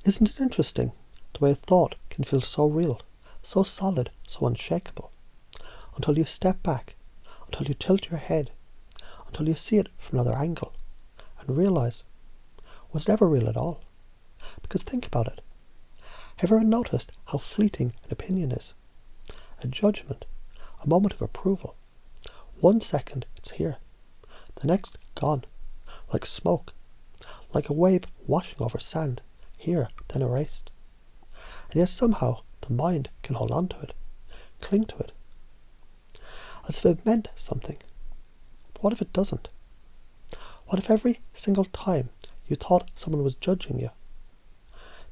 Isn't it interesting the way a thought can feel so real, so solid, so unshakable, until you step back, until you tilt your head, until you see it from another angle, and realise, was it ever real at all? Because think about it. Have you ever noticed how fleeting an opinion is? A judgment, a moment of approval. 1 second it's here, the next gone, like smoke, like a wave washing over sand, here, then erased. And yet somehow the mind can hold on to it, cling to it, as if it meant something. But what if it doesn't? What if every single time you thought someone was judging you,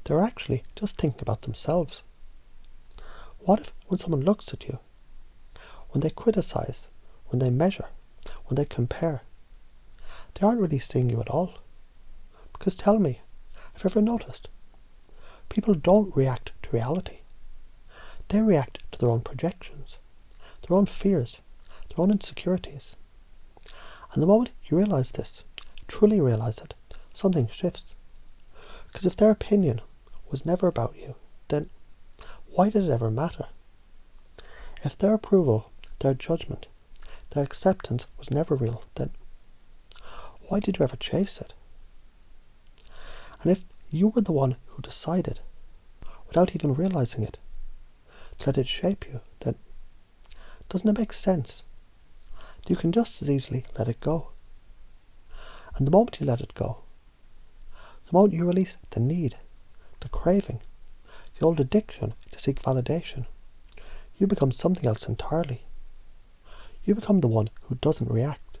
they were actually just thinking about themselves? What if when someone looks at you, when they criticize, when they measure, when they compare, they aren't really seeing you at all? Because tell me, have you ever noticed? People don't react to reality. They react to their own projections, their own fears, their own insecurities. And the moment you realise this, truly realise it, something shifts. Because if their opinion was never about you, then why did it ever matter? If their approval, their judgment, their acceptance was never real, then why did you ever chase it? And if you were the one who decided, without even realising it, to let it shape you, then doesn't it make sense? You can just as easily let it go. And the moment you let it go, the moment you release the need, the craving, the old addiction to seek validation, you become something else entirely. You become the one who doesn't react.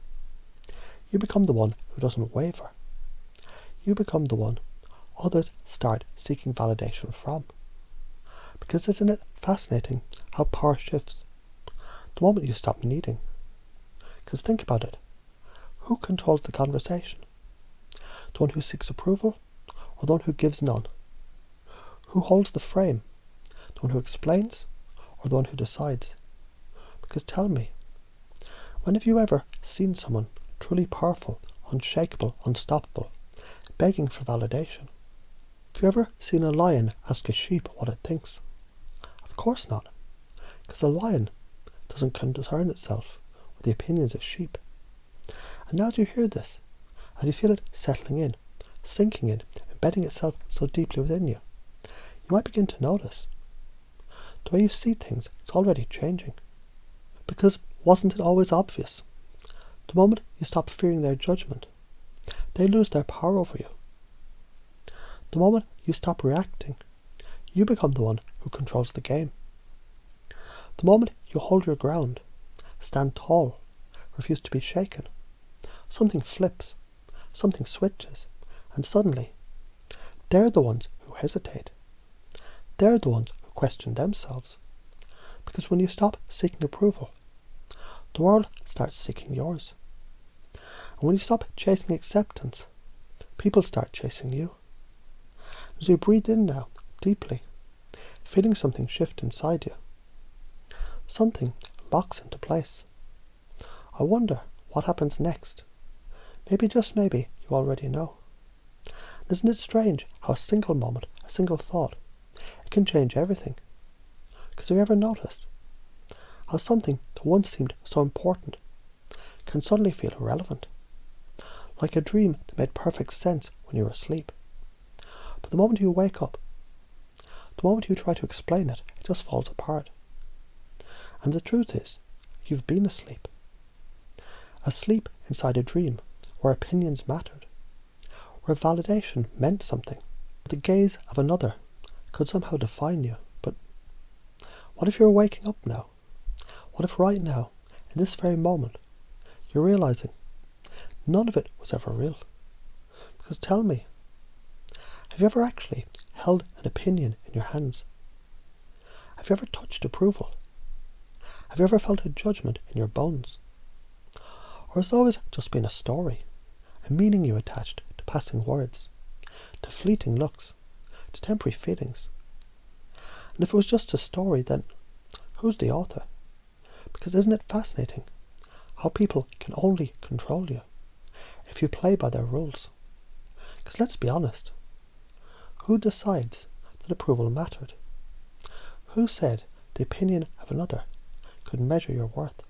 You become the one who doesn't waver. You become the one others start seeking validation from. Because isn't it fascinating how power shifts the moment you stop needing? Because think about it. Who controls the conversation? The one who seeks approval, or the one who gives none? Who holds the frame? The one who explains, or the one who decides? Because tell me, when have you ever seen someone truly powerful, unshakable, unstoppable, begging for validation? Have you ever seen a lion ask a sheep what it thinks? Of course not, because a lion doesn't concern itself with the opinions of sheep. And now as you hear this, as you feel it settling in, sinking in, embedding itself so deeply within you, you might begin to notice the way you see things is already changing. Because wasn't it always obvious? The moment you stop fearing their judgment, they lose their power over you. The moment you stop reacting, you become the one who controls the game. The moment you hold your ground, stand tall, refuse to be shaken, something flips, something switches, and suddenly, they're the ones who hesitate. They're the ones who question themselves. Because when you stop seeking approval, the world starts seeking yours. And when you stop chasing acceptance, people start chasing you. As you breathe in now, deeply, feeling something shift inside you, something locks into place. I wonder what happens next. Maybe, just maybe, you already know. And isn't it strange how a single moment, a single thought, it can change everything? Because have you ever noticed how something that once seemed so important can suddenly feel irrelevant? Like a dream that made perfect sense when you were asleep. But the moment you wake up, the moment you try to explain it, it just falls apart. And the truth is, you've been asleep. Asleep inside a dream where opinions mattered, where validation meant something. The gaze of another could somehow define you. But what if you're waking up now? What if right now, in this very moment, you're realizing none of it was ever real? Because tell me, have you ever actually held an opinion in your hands? Have you ever touched approval? Have you ever felt a judgment in your bones? Or has it always just been a story, a meaning you attached to passing words, to fleeting looks, to temporary feelings? And if it was just a story, then who's the author? Because isn't it fascinating how people can only control you if you play by their rules? Because let's be honest, Who decides that approval mattered? Who said the opinion of another could measure your worth?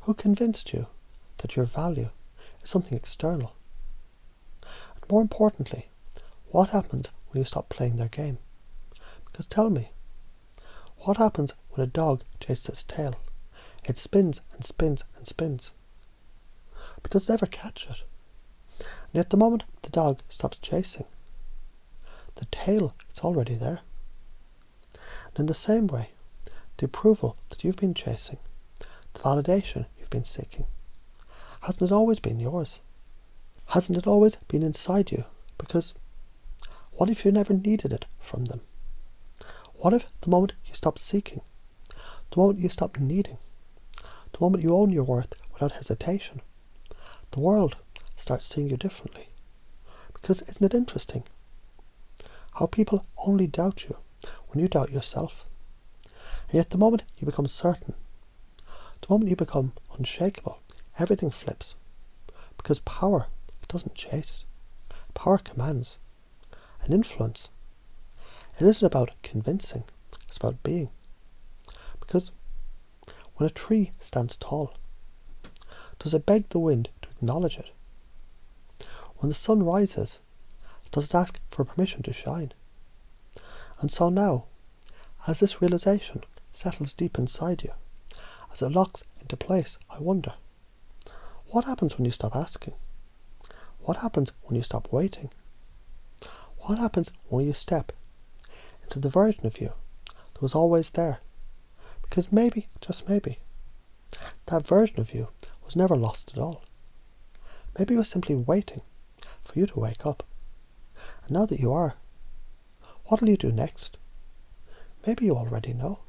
Who convinced you that your value is something external? And more importantly, what happens when you stop playing their game? Because tell me, what happens when a dog chases its tail? It spins and spins and spins, but does it ever catch it? And yet the moment the dog stops chasing, the tail is already there. And in the same way, the approval that you've been chasing, the validation you've been seeking, hasn't it always been yours? Hasn't it always been inside you? Because what if you never needed it from them? What if the moment you stop seeking, the moment you stop needing, the moment you own your worth without hesitation, the world starts seeing you differently? Because isn't it interesting how people only doubt you when you doubt yourself? And yet the moment you become certain, the moment you become unshakable, everything flips. Because power doesn't chase. Power commands. And influence, it isn't about convincing, it's about being. Because when a tree stands tall, does it beg the wind to acknowledge it? When the sun rises, does it ask for permission to shine? And so now, as this realization settles deep inside you, as it locks into place, I wonder, what happens when you stop asking? What happens when you stop waiting? What happens when you step into the version of you that was always there? Because maybe, just maybe, that version of you was never lost at all. Maybe it was simply waiting for you to wake up. And now that you are, what will you do next? Maybe you already know.